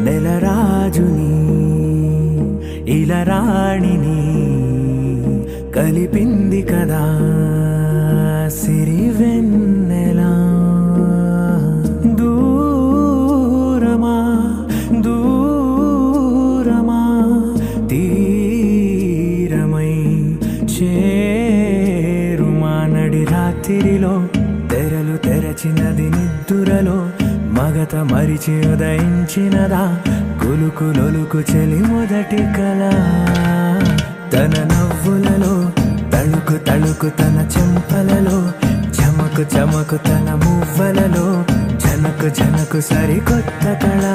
నెలరాజుని ఇలరాణిని కలిపింది కదా సిరివెన్నెలా. దూరమా దూరమా తీరమై చేరుమా నడి రాత్రిలో తెరలు తెరచినది నిద్దురలో మగత మరిచి ఉదయించినదా కులుకులొలుకు చెలి మొదటి కళ. తన నవ్వులలో తళుకు తళుకు తన చెంపలలో చమకు చమకు తన మువ్వలలో జనకు జనకు సరికొత్త కళ.